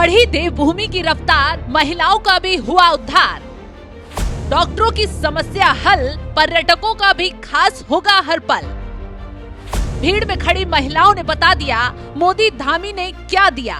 बढ़ी देवभूमि की रफ्तार, महिलाओं का भी हुआ उद्धार। डॉक्टरों की समस्या हल, पर्यटकों का भी खास होगा हर पल। भीड़ में खड़ी महिलाओं ने बता दिया मोदी धामी ने क्या दिया।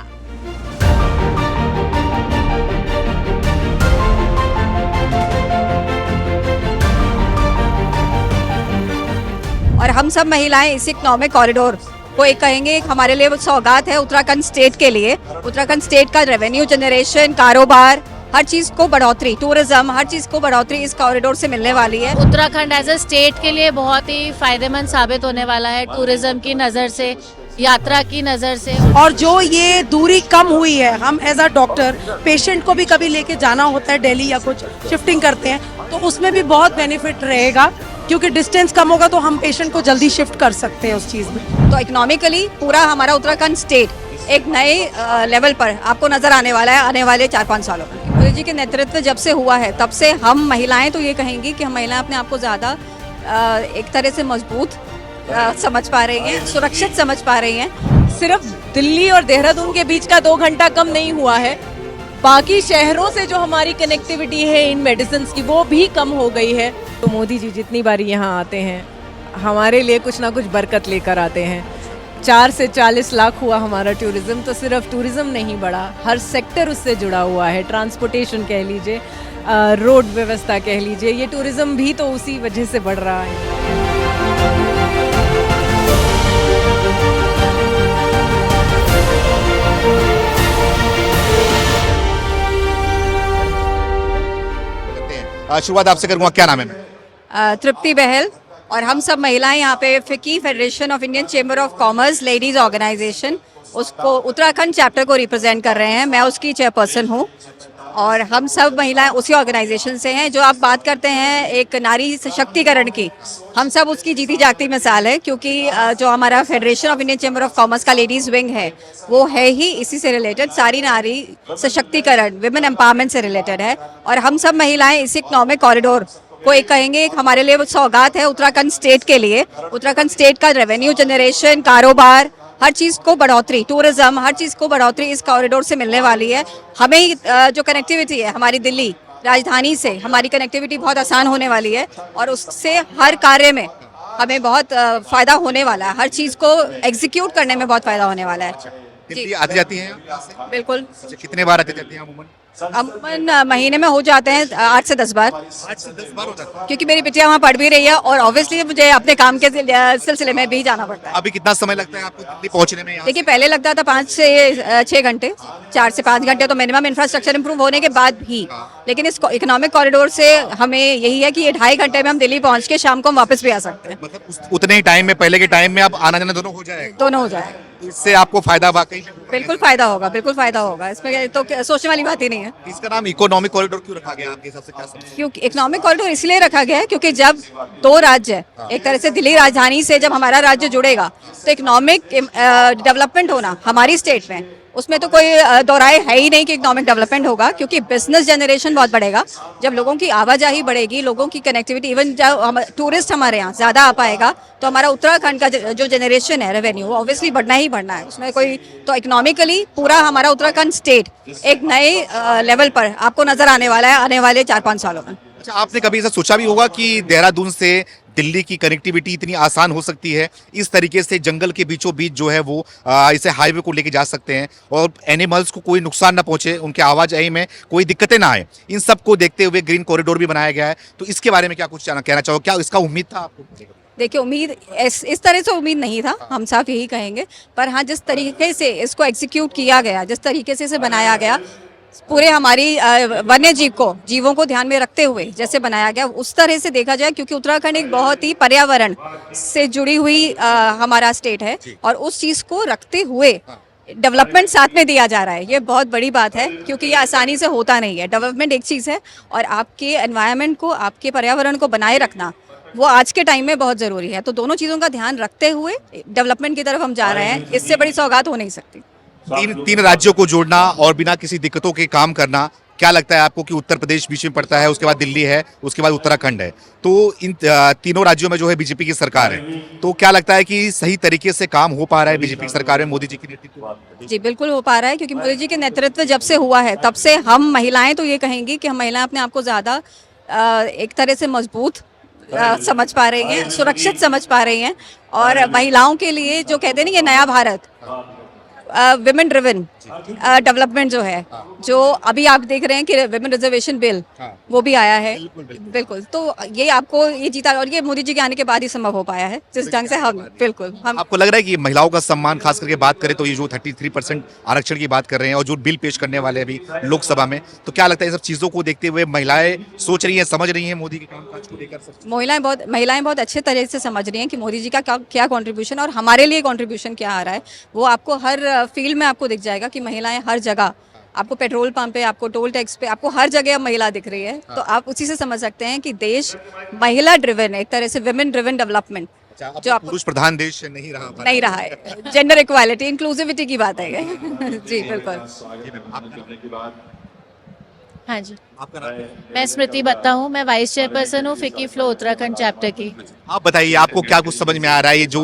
और हम सब महिलाएं इस इकोनॉमिक कॉरिडोर को एक कहेंगे, एक हमारे लिए वो सौगात है उत्तराखंड स्टेट के लिए। उत्तराखंड स्टेट का रेवेन्यू जनरेशन, कारोबार, हर चीज को बढ़ोतरी, टूरिज्म, हर चीज को बढ़ोतरी इस कॉरिडोर से मिलने वाली है। उत्तराखंड एज अ स्टेट के लिए बहुत ही फायदेमंद साबित होने वाला है, टूरिज्म की नज़र से, यात्रा की नज़र से। और जो ये दूरी कम हुई है, हम एज अ डॉक्टर पेशेंट को भी कभी लेके जाना होता है दिल्ली या कुछ शिफ्टिंग करते हैं, तो उसमें भी बहुत बेनिफिट रहेगा, क्योंकि डिस्टेंस कम होगा तो हम पेशेंट को जल्दी शिफ्ट कर सकते हैं उस चीज़ में। तो इकोनॉमिकली पूरा हमारा उत्तराखंड स्टेट एक नए लेवल पर आपको नजर आने वाला है आने वाले 4-5 सालों में। मोदी जी के नेतृत्व जब से हुआ है तब से हम महिलाएं तो ये कहेंगी कि हम महिलाएं अपने आप को ज़्यादा एक तरह से मजबूत समझ पा रही हैं, सुरक्षित समझ पा रही हैं। सिर्फ दिल्ली और देहरादून के बीच का 2 घंटा कम नहीं हुआ है, बाकी शहरों से जो हमारी कनेक्टिविटी है इन मेडिसिन की वो भी कम हो गई है। तो मोदी जी जितनी बारी यहाँ आते हैं हमारे लिए कुछ ना कुछ बरकत लेकर आते हैं। 4 से 40 लाख हुआ हमारा टूरिज्म, तो सिर्फ टूरिज्म नहीं बढ़ा, हर सेक्टर उससे जुड़ा हुआ है। ट्रांसपोर्टेशन कह लीजिए, रोड व्यवस्था कह लीजिए, ये टूरिज्म भी तो उसी वजह से बढ़ रहा है। शुरुआत आपसे करूंगा, क्या नाम है? तृप्ति बहल, और हम सब महिलाएं यहाँ पे FICCI federation of Indian chamber of commerce ladies organisation, उसको उत्तराखंड चैप्टर को रिप्रेजेंट कर रहे हैं। मैं उसकी चेयरपर्सन हूँ और हम सब महिलाएं उसी ऑर्गेनाइजेशन से हैं। जो आप बात करते हैं एक नारी सशक्तिकरण की, हम सब उसकी जीती जागती मिसाल है, क्योंकि जो हमारा federation of Indian chamber of commerce का लेडीज विंग है वो है ही इसी से रिलेटेड, सारी नारी सशक्तिकरण, विमेन एम्पावरमेंट से रिलेटेड है। और हम सब महिलाएं इस इकोनॉमिक कॉरिडोर को एक कहेंगे, एक हमारे लिए वो सौगात है उत्तराखंड स्टेट के लिए। उत्तराखंड स्टेट का रेवेन्यू जनरेशन, कारोबार, हर चीज को बढ़ोतरी, टूरिज्म, हर चीज को बढ़ोतरी इस कॉरिडोर से मिलने वाली है। हमें जो कनेक्टिविटी है हमारी दिल्ली राजधानी से, हमारी कनेक्टिविटी बहुत आसान होने वाली है और उससे हर कार्य में हमें बहुत फायदा होने वाला है। हर चीज को एग्जीक्यूट करने में बहुत फायदा होने वाला है। दिल्ली आती जाती हैं बिल्कुल। कितने बार आती जाती हैं अमूमन? महीने में हो जाते हैं 8 से 10 बार। 8 से 10 बार हो जाता है। क्योंकि मेरी बिटिया वहाँ पढ़ भी रही है और ऑब्वियसली मुझे अपने काम के सिलसिले में भी जाना पड़ता है। अभी कितना समय लगता है आपको दिल्ली पहुंचने में? देखिए पहले लगता था 5 से 6 घंटे, 4 से 5 घंटे तो मिनिमम इंफ्रास्ट्रक्चर इंप्रूव होने के बाद भी। लेकिन इस इकोनॉमिक कॉरिडोर से हमें यही है कि ये 2.5 घंटे में हम दिल्ली पहुँच के शाम को हम वापस भी आ सकते हैं। मतलब उतने ही टाइम में, पहले के टाइम में अब आना जाना दोनों हो जाएगा? दोनों हो जाएगा। इससे आपको फायदा वाकई बिल्कुल फायदा होगा, बिल्कुल फायदा होगा, इसमें तो सोचने वाली बात ही नहीं है। इसका नाम इकोनॉमिक कॉरिडोर क्यों रखा गया आपके हिसाब से, क्या समझ? क्योंकि इकोनॉमिक कॉरिडोर इसलिए रखा गया है क्योंकि जब 2 राज्य, एक तरह से दिल्ली राजधानी से जब हमारा राज्य जुड़ेगा तो इकोनॉमिक डेवलपमेंट होना हमारी स्टेट में, उसमें तो कोई दोराय है ही नहीं कि इकोनॉमिक डेवलपमेंट होगा, क्योंकि बिजनेस जनरेशन बहुत बढ़ेगा। जब लोगों की आवाजाही बढ़ेगी, लोगों की कनेक्टिविटी, इवन जब टूरिस्ट हमारे यहाँ ज़्यादा आ पाएगा तो हमारा उत्तराखंड का जो जनरेशन है रेवेन्यू, ऑब्वियसली बढ़ना ही बढ़ना है उसमें कोई। तो इकोनॉमिकली पूरा हमारा उत्तराखंड स्टेट एक नए लेवल पर आपको नजर आने वाला है आने वाले 4-5 सालों में। अच्छा, आपने कभी ऐसा सोचा भी होगा कि देहरादून से दिल्ली की कनेक्टिविटी इतनी आसान हो सकती है, इस तरीके से जंगल के बीचों बीच जो है वो इसे हाईवे को लेके जा सकते हैं और एनिमल्स को कोई नुकसान ना पहुंचे, उनके आवाजाही में कोई दिक्कतें ना आए, इन सब को देखते हुए ग्रीन कॉरिडोर भी बनाया गया है। तो इसके बारे में क्या कुछ कहना चाहो, क्या इसका उम्मीद था आपको? देखिए उम्मीद इस तरह से उम्मीद नहीं था, हम साफ यही कहेंगे, पर हाँ जिस तरीके से इसको एग्जीक्यूट किया गया, जिस तरीके से इसे बनाया गया, पूरे हमारी वन्य जीवों को ध्यान में रखते हुए जैसे बनाया गया, उस तरह से देखा जाए, क्योंकि उत्तराखंड एक बहुत ही पर्यावरण से जुड़ी हुई हमारा स्टेट है और उस चीज़ को रखते हुए डेवलपमेंट साथ में दिया जा रहा है। ये बहुत बड़ी बात है, क्योंकि ये आसानी से होता नहीं है। डेवलपमेंट एक चीज़ है और आपके एनवायरनमेंट को, आपके पर्यावरण को बनाए रखना वो आज के टाइम में बहुत ज़रूरी है। तो दोनों चीज़ों का ध्यान रखते हुए डेवलपमेंट की तरफ हम जा रहे हैं, इससे बड़ी सौगात हो नहीं सकती। तीन राज्यों को जोड़ना और बिना किसी दिक्कतों के काम करना क्या लगता है आपको कि उत्तर प्रदेश बीच में पड़ता है, उसके बाद दिल्ली है, उसके बाद उत्तराखंड है, तो इन तीनों राज्यों में जो है बीजेपी की सरकार है, तो क्या लगता है कि सही तरीके से काम हो पा रहा है बीजेपी की सरकार में मोदी जी के नेतृत्व में? जी बिल्कुल हो पा रहा है, क्योंकि मोदी जी के नेतृत्व जब से हुआ है तब से हम महिलाएं तो ये कहेंगी कि हम महिलाएं अपने आप को ज़्यादा एक तरह से मजबूत समझ पा रही हैं, सुरक्षित समझ पा रही हैं। और महिलाओं के लिए जो कहते हैं ना, ये नया भारत, विमेन ड्रिवन डेवलपमेंट जो है, जो अभी आप देख रहे हैं कि विमेन रिजर्वेशन बिल वो भी आया है। बिल्कुल, तो ये आपको ये जीता, और ये मोदी जी के आने के बाद ही संभव हो पाया है, जिस ढंग से हम बिल्कुल हम आपको लग रहा है कि महिलाओं का सम्मान, खास करके बात करें तो ये जो 33% आरक्षण की बात कर रहे हैं और जो बिल पेश करने वाले हैं अभी लोकसभा में, तो क्या लगता है ये सब चीजों को देखते हुए महिलाएं सोच रही हैं, समझ रही हैं मोदी के कामकाज को लेकर? महिलाएं बहुत अच्छे तरह से समझ रही हैं कि मोदी जी का क्या कंट्रीब्यूशन और हमारे लिए कंट्रीब्यूशन क्या आ रहा है। वो आपको हर फील्ड में आपको दिख जाएगा कि महिलाएं हर जगह, आपको पेट्रोल पंप पे, आपको टोल टैक्स पे, आपको हर जगह महिला दिख रही है। तो आप उसी से समझ सकते हैं कि देश महिला ड्रिवन है, एक तरह से विमेन ड्रिवन डेवलपमेंट, जो आपको पुरुष प्रधान देश नहीं रहा है। जेंडर इक्वालिटी, इंक्लूसिविटी की बात है जी बिल्कुल। हाँ जी, आपका नाम? मैं स्मृति बत्ता हूँ, मैं वाइस चेयरपर्सन हूँ फिकी फ्लो उत्तराखंड चैप्टर की। आप बताइए, आपको क्या कुछ समझ में आ रहा है? ये जो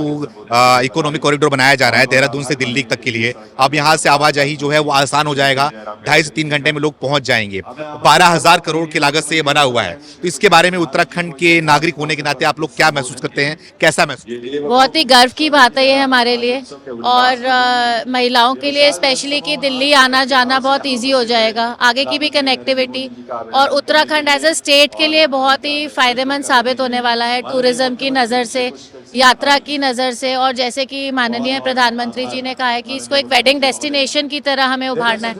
इकोनॉमिक कॉरिडोर बनाया जा रहा है देहरादून से दिल्ली तक के लिए, अब यहाँ से आवाजाही जो है वो आसान हो जाएगा, 2.5 से 3 घंटे में लोग पहुंच जाएंगे। 12,000 करोड़ की लागत से ये बना हुआ है, तो इसके बारे में उत्तराखंड के नागरिक होने के नाते आप लोग क्या महसूस करते हैं, कैसा महसूस? बहुत ही गर्व की बात है ये हमारे लिए, और महिलाओं के लिए स्पेशली कि दिल्ली आना जाना बहुत इजी हो जाएगा, आगे की भी कनेक्टिविटी, और उत्तराखंड एज अ स्टेट के लिए बहुत ही फायदेमंद साबित होने वाला है, टूरिज्म की नज़र से, यात्रा की नज़र से। और जैसे कि माननीय प्रधानमंत्री जी ने कहा है कि इसको एक वेडिंग डेस्टिनेशन की तरह हमें उभारना है,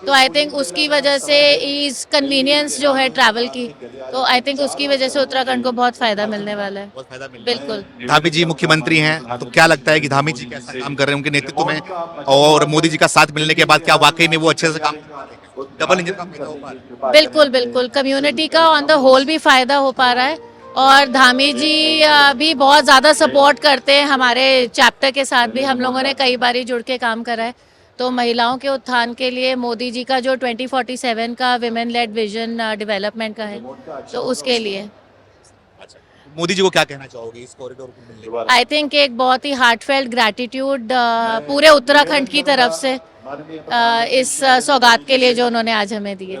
तो आई थिंक उसकी वजह से ईज कन्वीनियंस जो है ट्रैवल की, तो आई थिंक उसकी वजह से उत्तराखंड को बहुत फायदा मिलने वाला है। बिल्कुल। धामी जी मुख्यमंत्री हैं, तो क्या लगता है कि धामी जी कैसा काम कर रहे हैं उनके नेतृत्व में, और मोदी जी का साथ मिलने के बाद क्या वाकई में वो अच्छे से काम, डबल इंजन का फायदा हो पा रहा है? बिल्कुल बिल्कुल, कम्युनिटी का ऑन द होल भी फायदा हो पा रहा है, और धामी जी भी बहुत ज़्यादा सपोर्ट करते हैं हमारे चैप्टर के साथ भी, हम लोगों ने कई बार जुड़ के काम करा है। तो महिलाओं के उत्थान के लिए मोदी जी का जो 2047 का विमेन लेड विजन डेवलपमेंट का है, तो उसके लिए मोदी जी को क्या कहना चाहोगे इस कॉरिडोर को मिलने के? आई थिंक एक बहुत ही हार्टफेल्ट ग्रैटिट्यूड पूरे उत्तराखंड की तरफ से इस सौगात के लिए जो उन्होंने आज हमें दी है।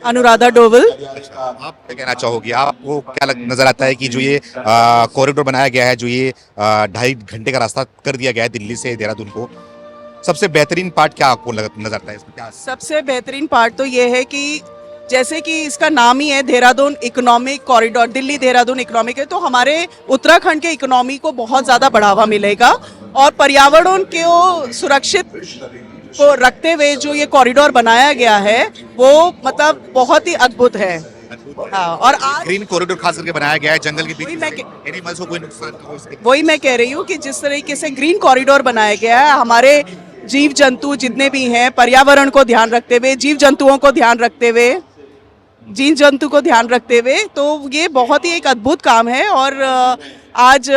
अनुराधा डोवल। आप क्या कहना चाहोगे? आपको क्या नजर आता है कि जो ये कॉरिडोर बनाया गया है, जो ये 2.5 घंटे का रास्ता कर दिया गया है दिल्ली से देहरादून को, सबसे बेहतरीन पार्ट क्या आपको नजर आता है इसमें? क्या सबसे बेहतरीन पार्ट तो ये है कि जैसे कि इसका नाम ही है Dehradun economic corridor, Delhi Dehradun economic है, तो हमारे उत्तराखंड के इकोनॉमी को बहुत ज़्यादा बढ़ावा मिलेगा, और पर्यावरण को सुरक्षित को रखते हुए जो ये कॉरिडोर बनाया गया है वो मतलब बहुत ही अद्भुत है। हाँ, और आज ग्रीन कॉरिडोर खास करके बनाया गया है जंगल के बीच वही में, मैं एनिमल्स को कोई नुकसान ना हो इसके। वही मैं कह रही हूँ कि जिस तरीके से ग्रीन कॉरिडोर बनाया गया है, हमारे जीव जंतु जितने भी हैं, पर्यावरण को ध्यान रखते हुए, जीव जंतुओं को ध्यान रखते हुए, तो ये बहुत ही एक अद्भुत काम है। और आज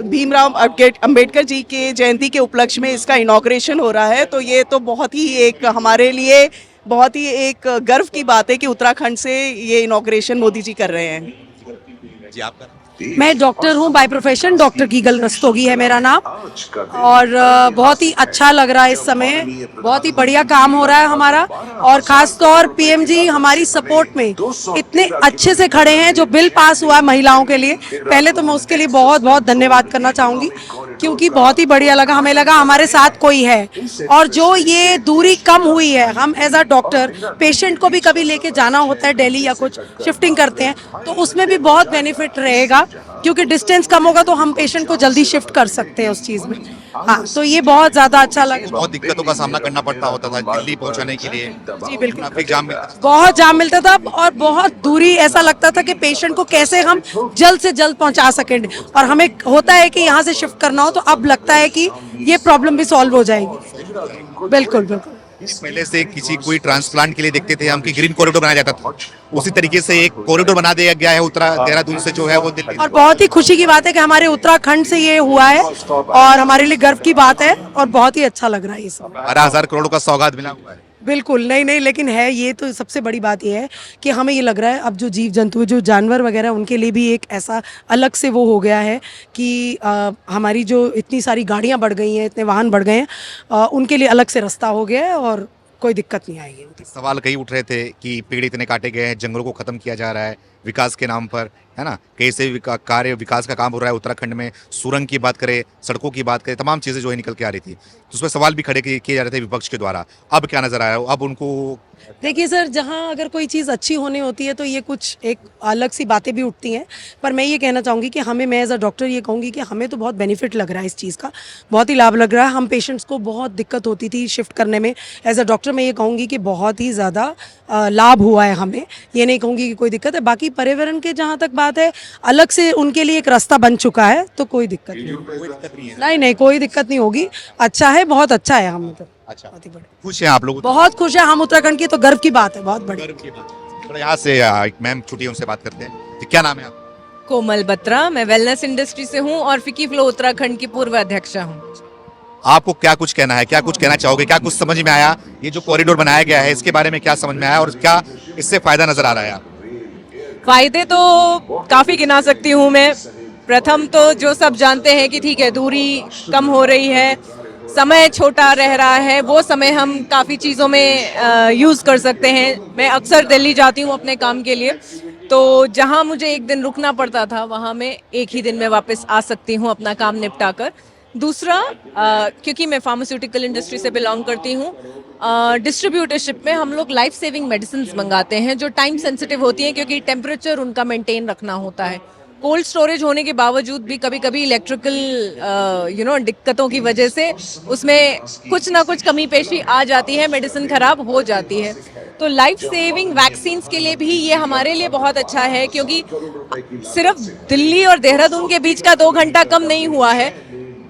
भीमराव अंबेडकर जी के जयंती के उपलक्ष्य में इसका इनॉग्रेशन हो रहा है, तो ये तो बहुत ही एक हमारे लिए बहुत ही एक गर्व की बात है कि उत्तराखंड से ये इनॉग्रेशन मोदी जी कर रहे हैं। जी, आपका? मैं डॉक्टर हूँ बाय प्रोफेशन, डॉक्टर गीगल रस्तोगी है मेरा नाम, और बहुत ही अच्छा लग रहा है इस समय, बहुत ही बढ़िया काम हो रहा है हमारा, और खास तौर पीएम जी हमारी सपोर्ट में इतने अच्छे से खड़े हैं। जो बिल पास हुआ है महिलाओं के लिए, पहले तो मैं उसके लिए बहुत बहुत धन्यवाद करना चाहूँगी, क्योंकि बहुत ही बढ़िया लगा, हमें लगा हमारे साथ कोई है। और जो ये दूरी कम हुई है, हम एज अ डॉक्टर पेशेंट को भी कभी लेके जाना होता है दिल्ली या कुछ शिफ्टिंग करते हैं, तो उसमें भी बहुत बेनिफिट रहेगा, क्योंकि डिस्टेंस कम होगा तो हम पेशेंट को जल्दी शिफ्ट कर सकते हैं उस चीज़ में। हाँ, तो ये बहुत ज़्यादा अच्छा लगा। बहुत दिक्कतों का सामना करना पड़ता होता था दिल्ली पहुंचाने के लिए। जी बिल्कुल, ट्रैफिक जाम मिलता था, बहुत जाम मिलता था, और बहुत दूरी, ऐसा लगता था कि पेशेंट को कैसे हम जल्द से जल्द पहुंचा सकें, और हमें होता है कि यहाँ से शिफ्ट करना हो, तो अब लगता है कि ये प्रॉब्लम भी सॉल्व हो जाएगी। बिल्कुल बिल्कुल। पहले से कोई ट्रांसप्लांट के लिए देखते थे हम कि ग्रीन कॉरिडोर बनाया जाता था, उसी तरीके से एक कॉरिडोर बना दिया गया है देहरादून से जो है वो दिल्ली। और बहुत ही खुशी की बात है कि हमारे उत्तराखंड से ये हुआ है, और हमारे लिए गर्व की बात है, और बहुत ही अच्छा लग रहा है ये सब। 12,000 करोड़ का सौगात मिला हुआ है। बिल्कुल नहीं नहीं, लेकिन है ये तो सबसे बड़ी बात ये है कि हमें ये लग रहा है अब जो जीव जंतु जो जानवर वगैरह उनके लिए भी एक ऐसा अलग से वो हो गया है कि हमारी जो इतनी सारी गाड़ियां बढ़ गई हैं, इतने वाहन बढ़ गए हैं, उनके लिए अलग से रास्ता हो गया है और कोई दिक्कत नहीं आएगी। सवाल कई उठ रहे थे कि पेड़ इतने काटे गए हैं, जंगलों को खत्म किया जा रहा है विकास के नाम पर, है ना, कई से कार्य विकास का काम हो रहा है उत्तराखंड में, सुरंग की बात करें, सड़कों की बात करें, तमाम चीज़ें जो है निकल के आ रही थी, तो उस पर सवाल भी खड़े किए जा रहे थे विपक्ष के द्वारा। अब क्या नजर आया, अब उनको देखिए सर, जहाँ अगर कोई चीज़ अच्छी होनी होती है तो ये कुछ एक अलग सी बातें भी उठती हैं, पर मैं ये कहना चाहूँगी कि हमें, मैं एज अ डॉक्टर ये कहूँगी कि हमें तो बहुत बेनिफिट लग रहा है इस चीज़ का, बहुत ही लाभ लग रहा है। हम पेशेंट्स को बहुत दिक्कत होती थी शिफ्ट करने में, एज अ डॉक्टर मैं ये कहूँगी कि बहुत ही ज़्यादा लाभ हुआ है हमें, ये नहीं कहूँगी कि कोई दिक्कत है। बाकी पर्यावरण के जहाँ तक बात है, अलग से उनके लिए एक रास्ता बन चुका है, तो कोई दिक्कत नहीं, नहीं नहीं कोई दिक्कत नहीं होगी, अच्छा है, बहुत अच्छा है। हम तो अच्छा बहुत ही बड़े खुश हैं आप लोग? बहुत खुश है हम उत्तराखंड की, तो गर्व की बात है, बहुत बड़ी। थोड़ा यहाँ से एक मैम छुट्टी उनसे बात करते हैं। तो क्या नाम है आप? कोमल बत्रा, मैं वेलनेस इंडस्ट्री से हूँ और फिकी फ्लो उत्तराखंड की पूर्व अध्यक्षा हूँ। आपको क्या कुछ कहना है, क्या कुछ कहना चाहोगे, क्या कुछ समझ में आया, ये जो कॉरिडोर बनाया गया है इसके बारे में क्या समझ में आया और क्या इससे फायदा नजर आ रहा है आपको? फायदे तो काफी गिना सकती हूँ मैं। प्रथम तो जो सब जानते हैं कि ठीक है, दूरी कम हो रही है, समय छोटा रह रहा है, वो समय हम काफ़ी चीज़ों में यूज़ कर सकते हैं। मैं अक्सर दिल्ली जाती हूँ अपने काम के लिए, तो जहाँ मुझे एक दिन रुकना पड़ता था वहाँ मैं एक ही दिन में वापस आ सकती हूँ अपना काम निपटा कर। दूसरा, क्योंकि मैं फार्मास्यूटिकल इंडस्ट्री से बिलोंग करती हूँ, डिस्ट्रीब्यूटरशिप में हम लोग लाइफ सेविंग मेडिसिन मंगाते हैं जो टाइम सेंसिटिव होती हैं, क्योंकि टेम्परेचर उनका मेंटेन रखना होता है। कोल्ड स्टोरेज होने के बावजूद भी कभी कभी इलेक्ट्रिकल दिक्कतों की वजह से उसमें कुछ ना कुछ कमी पेशी आ जाती है, मेडिसिन खराब हो जाती है। तो लाइफ सेविंग वैक्सीन्स के लिए भी ये हमारे लिए बहुत अच्छा है, क्योंकि सिर्फ दिल्ली और देहरादून के बीच का 2 घंटा कम नहीं हुआ है,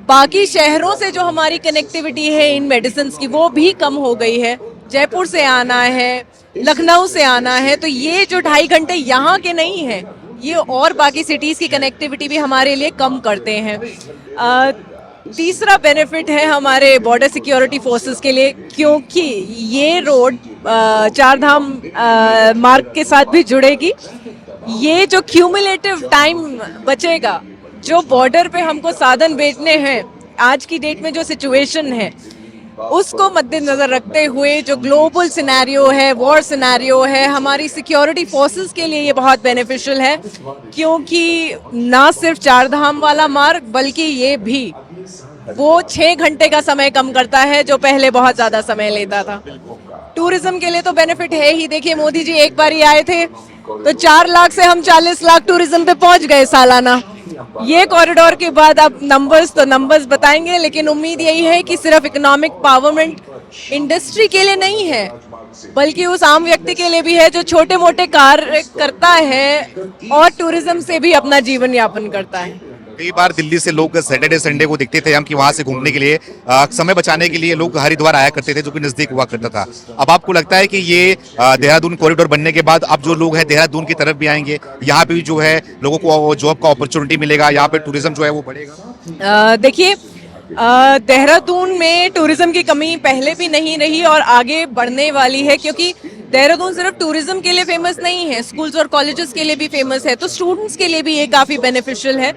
बाकी शहरों से जो हमारी कनेक्टिविटी है इन मेडिसिन की वो भी कम हो गई है। जयपुर से आना है, लखनऊ से आना है, तो ये जो 2.5 घंटे यहाँ के नहीं है, ये और बाकी सिटीज़ की कनेक्टिविटी भी हमारे लिए कम करते हैं। तीसरा बेनिफिट है हमारे बॉर्डर सिक्योरिटी फोर्सेस के लिए, क्योंकि ये रोड चारधाम मार्ग के साथ भी जुड़ेगी। ये जो क्यूमुलेटिव टाइम बचेगा, जो बॉर्डर पे हमको साधन भेजने हैं, आज की डेट में जो सिचुएशन है उसको मद्देनजर रखते हुए जो ग्लोबल सिनेरियो है, वॉर सिनेरियो है, हमारी सिक्योरिटी फोर्सेस के लिए ये बहुत बेनिफिशियल है, क्योंकि ना सिर्फ चारधाम वाला मार्ग बल्कि ये भी वो 6 घंटे का समय कम करता है जो पहले बहुत ज्यादा समय लेता था। टूरिज्म के लिए तो बेनिफिट है ही। देखिए, मोदी जी एक बार ही आए थे तो 4 लाख से हम 40 लाख टूरिज्म पे पहुंच गए सालाना। ये कॉरिडोर के बाद अब नंबर्स बताएंगे, लेकिन उम्मीद यही है कि सिर्फ इकोनॉमिक पावरमेंट इंडस्ट्री के लिए नहीं है, बल्कि उस आम व्यक्ति के लिए भी है जो छोटे मोटे कार्य करता है और टूरिज्म से भी अपना जीवन यापन करता है। कई बार दिल्ली से लोग सैटरडे संडे को दिखते थे हम कि वहां से घूमने के लिए, समय बचाने के लिए लोग हरिद्वार आया करते थे जो कि नजदीक हुआ करता था। अब आपको लगता है कि ये देहरादून कॉरिडोर बनने के बाद अब जो लोग हैं देहरादून की तरफ भी आएंगे, यहाँ पे भी जो है लोगों को जॉब का अपॉर्चुनिटी मिलेगा, यहाँ पे टूरिज्म जो है वो बढ़ेगा? देखिए, देहरादून में टूरिज्म की कमी पहले भी नहीं रही और आगे बढ़ने वाली है, क्योंकि देहरादून सिर्फ टूरिज्म के लिए फेमस नहीं है, स्कूल्स और कॉलेजेस के लिए भी फेमस है। तो स्टूडेंट्स के लिए भी ये काफ़ी बेनिफिशियल है।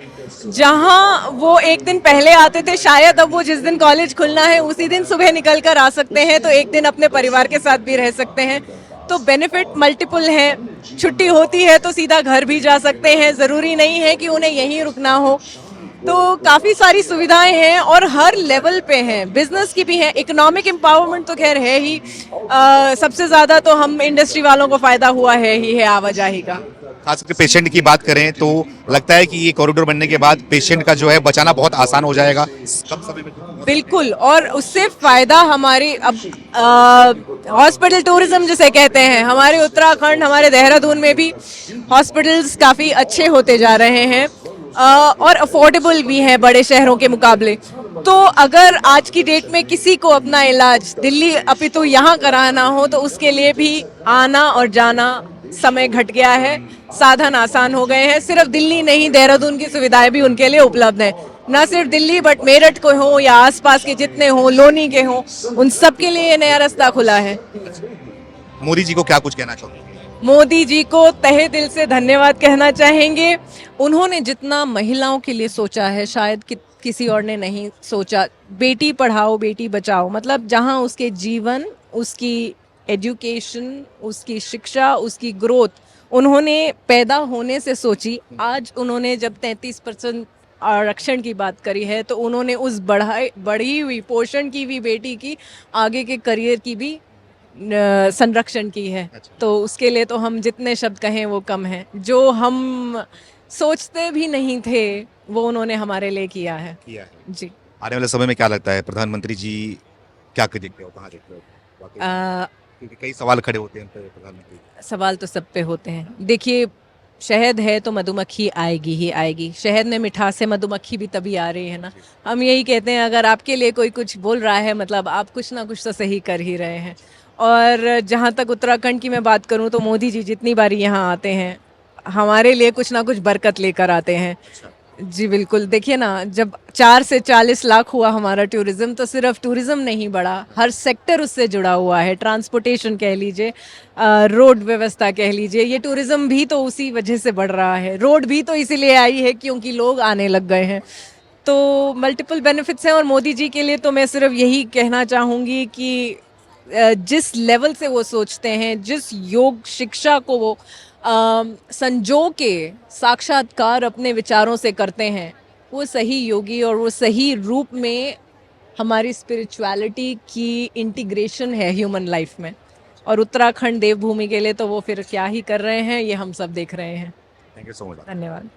जहां वो एक दिन पहले आते थे, शायद अब वो जिस दिन कॉलेज खुलना है उसी दिन सुबह निकल कर आ सकते हैं, तो एक दिन अपने परिवार के साथ भी रह सकते हैं। तो बेनिफिट मल्टीपल है। छुट्टी होती है तो सीधा घर भी जा सकते हैं, ज़रूरी नहीं है कि उन्हें यहीं रुकना हो। तो काफ़ी सारी सुविधाएं हैं और हर लेवल पे हैं, बिजनेस की भी है, इकोनॉमिक एम्पावरमेंट तो खैर है ही। सबसे ज़्यादा तो हम इंडस्ट्री वालों को फ़ायदा हुआ है आवाजाही का। खास करके पेशेंट की बात करें तो लगता है कि ये कॉरिडोर बनने के बाद पेशेंट का जो है बचाना बहुत आसान हो जाएगा कम समय में। बिल्कुल, और उससे फायदा हमारी अब हॉस्पिटल टूरिज्म जिसे कहते हैं, हमारे उत्तराखंड, हमारे देहरादून में भी हॉस्पिटल्स काफ़ी अच्छे होते जा रहे हैं और अफोर्डेबल भी हैं बड़े शहरों के मुकाबले। तो अगर आज की डेट में किसी को अपना इलाज दिल्ली अपितु यहाँ कराना हो तो उसके लिए भी आना और जाना समय घट गया है, साधन आसान हो गए हैं। सिर्फ दिल्ली नहीं, देहरादून की सुविधाएं भी उनके लिए उपलब्ध हैं। ना सिर्फ दिल्ली बट मेरठ को हो या आसपास के जितने हो, लोनी के हो, उन सब के लिए ये नया रास्ता खुला है। मोदी जी को क्या कुछ कहना चाहोगे? मोदी जी को तहे दिल से धन्यवाद कहना चाहेंगे। उन्होंने जितना महिलाओं के लिए सोचा है शायद किसी और ने नहीं सोचा। बेटी पढ़ाओ बेटी बचाओ, मतलब जहां उसके जीवन, उसकी एजुकेशन, उसकी शिक्षा, उसकी ग्रोथ उन्होंने पैदा होने से सोची। आज उन्होंने जब 33% आरक्षण की बात करी है तो उन्होंने उस बढ़ी हुई पोषण की भी बेटी की आगे के करियर की भी संरक्षण की है। तो उसके लिए तो हम जितने शब्द कहें वो कम है। जो हम सोचते भी नहीं थे वो उन्होंने हमारे लिए किया है। जी। आने वाले समय में क्या लगता है प्रधानमंत्री जी क्या देखते हो, कहाँ देखते हो? क्योंकि कई सवाल खड़े होते हैं प्रधानमंत्री। सवाल तो सब पे होते हैं। देखिए, शहद है तो मधुमक्खी आएगी ही आएगी। शहद में मिठास है, मधुमक्खी भी तभी आ रही है ना। हम यही कहते हैं अगर आपके लिए कोई कुछ बोल रहा है मतलब आप कुछ ना कुछ तो सही कर ही रहे हैं। और जहाँ तक उत्तराखंड की मैं बात करूँ तो मोदी जी जितनी बारी यहाँ आते हैं हमारे लिए कुछ ना कुछ बरकत लेकर आते हैं। जी बिल्कुल। देखिए ना, जब 4 से 40 लाख हुआ हमारा टूरिज्म, तो सिर्फ टूरिज्म नहीं बढ़ा, हर सेक्टर उससे जुड़ा हुआ है। ट्रांसपोर्टेशन कह लीजिए, रोड व्यवस्था कह लीजिए, ये टूरिज्म भी तो उसी वजह से बढ़ रहा है। रोड भी तो इसीलिए आई है क्योंकि लोग आने लग गए हैं। तो मल्टीपल बेनिफिट्स हैं। और मोदी जी के लिए तो मैं सिर्फ यही कहना चाहूँगी कि जिस लेवल से वो सोचते हैं, जिस योग शिक्षा को वो संजो के साक्षात्कार अपने विचारों से करते हैं, वो सही योगी और वो सही रूप में हमारी स्पिरिचुअलिटी की इंटीग्रेशन है ह्यूमन लाइफ में। और उत्तराखंड देवभूमि के लिए तो वो फिर क्या ही कर रहे हैं, ये हम सब देख रहे हैं। Thank you so much. धन्यवाद।